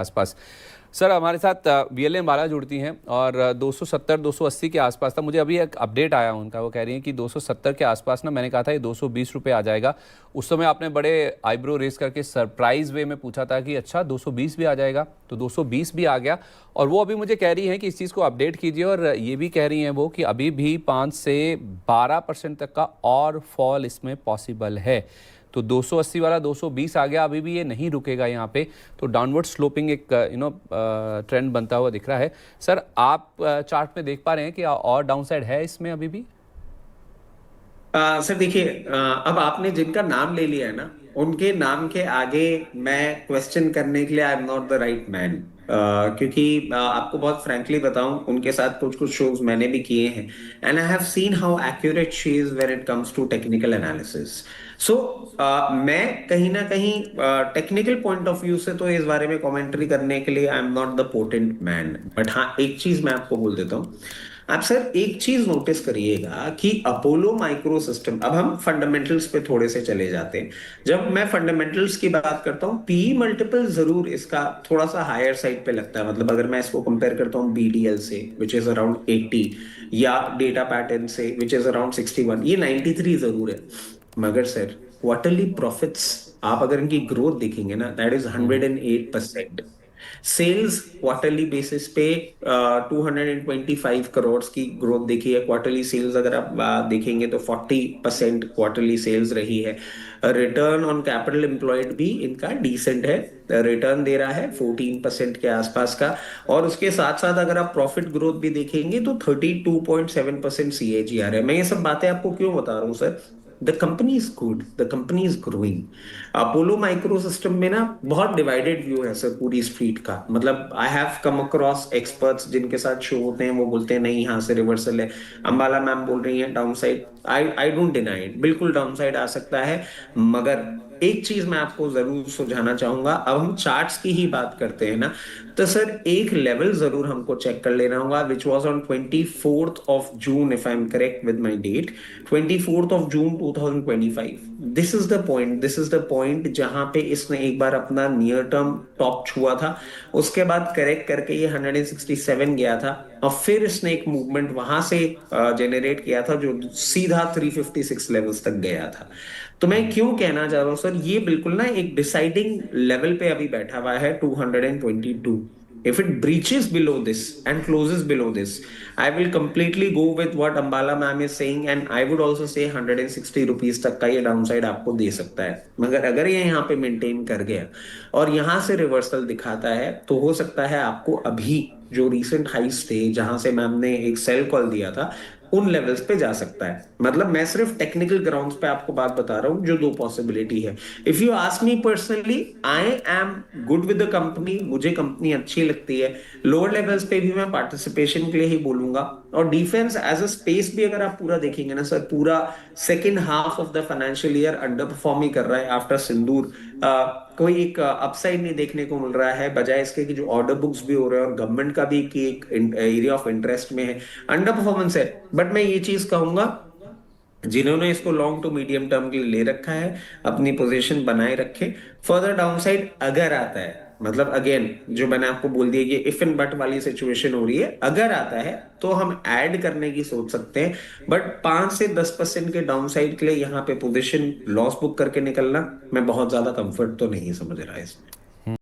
आसपास। सर हमारे साथ वीएलए बाला जुड़ती हैं और 270 280 के आसपास था। मुझे अभी एक अपडेट आया उनका, वो कह रही हैं कि 270 के आसपास ना, मैंने कहा था ये 220 रुपये आ जाएगा। उस समय आपने बड़े आईब्रो रेस करके सरप्राइज वे में पूछा था कि अच्छा 220 भी आ जाएगा, तो 220 भी आ गया। और वो अभी मुझे कह रही हैं कि इस चीज़ को अपडेट कीजिए, और ये भी कह रही हैं वो कि अभी भी 5 से 12% तक का और फॉल इसमें पॉसिबल है। तो 280 वाला 220 आ गया, अभी भी ये नहीं रुकेगा यहाँ पे, तो डाउनवर्ड स्लोपिंग एक ट्रेंड बनता हुआ दिख रहा है। सर आप चार्ट में देख पा रहे हैं कि और डाउनसाइड है इसमें अभी भी? सर देखिए, अब आपने जिनका नाम ले लिया है ना, उनके नाम के आगे मैं क्वेश्चन करने के लिए I am not the right man. क्योंकि आपको बहुत फ्रैंकली बताऊं, उनके साथ कुछ कुछ शोज मैंने भी किए हैं and I have seen how accurate she is when it comes to technical analysis. So मैं कहीं ना कहीं टेक्निकल पॉइंट ऑफ व्यू से तो इस बारे में कमेंट्री करने के लिए I am not the potent man, but हाँ, एक चीज मैं आपको बोल देता हूँ। आप सर एक चीज नोटिस करिएगा कि अपोलो माइक्रो सिस्टम, अब हम फंडामेंटल्स पे थोड़े से चले जाते हैं। जब मैं फंडामेंटल्स की बात करता हूँ, पी मल्टीपल जरूर इसका थोड़ा सा हायर साइड पे लगता है। मतलब अगर मैं इसको कंपेयर करता हूँ बीडीएल से विच इज अराउंड 80, या डेटा पैटर्न से विच इज अराउंड 61, ये 93 जरूर है। मगर सर क्वार्टरली प्रॉफिट्स, आप अगर इनकी ग्रोथ देखेंगे ना, that is 108%। Sales quarterly basis पे 225 करोड़ की ग्रोथ देखी है। क्वार्टरली सेल्स अगर आप देखेंगे तो 40% क्वार्टरली सेल्स रही है। रिटर्न ऑन कैपिटल एम्प्लॉयड भी इनका डिसेंट है, रिटर्न दे रहा है 14% के आसपास का। और उसके साथ साथ अगर आप प्रॉफिट ग्रोथ भी देखेंगे तो 32.7% CAGR है। मैं ये सब बातें आपको क्यों बता रहा हूँ sir? The company is good, the company is growing. Apollo micro system में ना बहुत डिवाइडेड व्यू है सर पूरी स्ट्रीट का। मतलब I have come across experts जिनके साथ शो होते हैं, वो बोलते हैं नहीं यहाँ से रिवर्सल है। अंबाला मैम बोल रही है downside. I I don't deny it, बिल्कुल डाउनसाइड आ सकता है। मगर एक चीज मैं आपको जरूर सुझाना चाहूंगा, अब हम चार्ट्स की ही बात करते हैं ना, तो सर एक लेवल जरूर हमको चेक कर लेना होगा which was on 24th of June, if I am correct with my date, 24th of June 2025। This is the point, this is the point जहां पे इसने एक बार अपना नियर टर्म टॉप छुआ था। उसके बाद करेक्ट करके ये 167 गया था, और फिर इसने एक मूवमेंट वहां से जनरेट किया था जो सीधा 356 लेवल्स तक गया था। तो मैं क्यों कहना चाह रहा हूँ सर, ये बिल्कुल ना एक डिसाइडिंग लेवल पे अभी बैठा हुआ है 222। If it breaches below this and closes below this, I will completely go with what Ambala ma'am is saying, and I would also say 160 rupees तक का ये डाउनसाइड आपको दे सकता है। मगर अगर ये यहाँ पे मेंटेन कर गया और यहाँ से रिवर्सल दिखाता है, तो हो सकता है आपको अभी जो रीसेंट हाइस थे जहां से मैम ने एक सेल कॉल दिया था, उन लेवल्स पे जा सकता है। मतलब मैं सिर्फ टेक्निकल ग्राउंड्स पे आपको बात बता रहा हूँ, जो दो पॉसिबिलिटी है। If you ask me personally, I am good with the company, मुझे कंपनी अच्छी लगती है। लोअर लेवल्स पे भी मैं पार्टिसिपेशन के लिए ही बोलूंगा। और डिफेंस एज अ स्पेस भी अगर आप पूरा देखेंगे ना सर, पूरा second half of the financial year underperform ही कर रहा है आफ्टर सिंदूर। कोई एक अपसाइड नहीं देखने को मिल रहा है, बजाय इसके कि जो ऑर्डर बुक्स भी हो रहे हैं और गवर्नमेंट का भी की एक एरिया ऑफ इंटरेस्ट में है, अंडर परफॉर्मेंस है। बट मैं ये चीज कहूंगा, जिन्होंने इसको लॉन्ग टू मीडियम टर्म के लिए ले रखा है, अपनी पोजीशन बनाए रखे। फर्दर डाउनसाइड अगर आता है, मतलब अगेन जो मैंने आपको बोल दिया कि इफ एंड बट वाली सिचुएशन हो रही है, अगर आता है तो हम ऐड करने की सोच सकते हैं। बट 5 से 10% के डाउनसाइड के लिए यहाँ पे पोजीशन लॉस बुक करके निकलना, मैं बहुत ज्यादा कंफर्ट तो नहीं समझ रहा इसमें।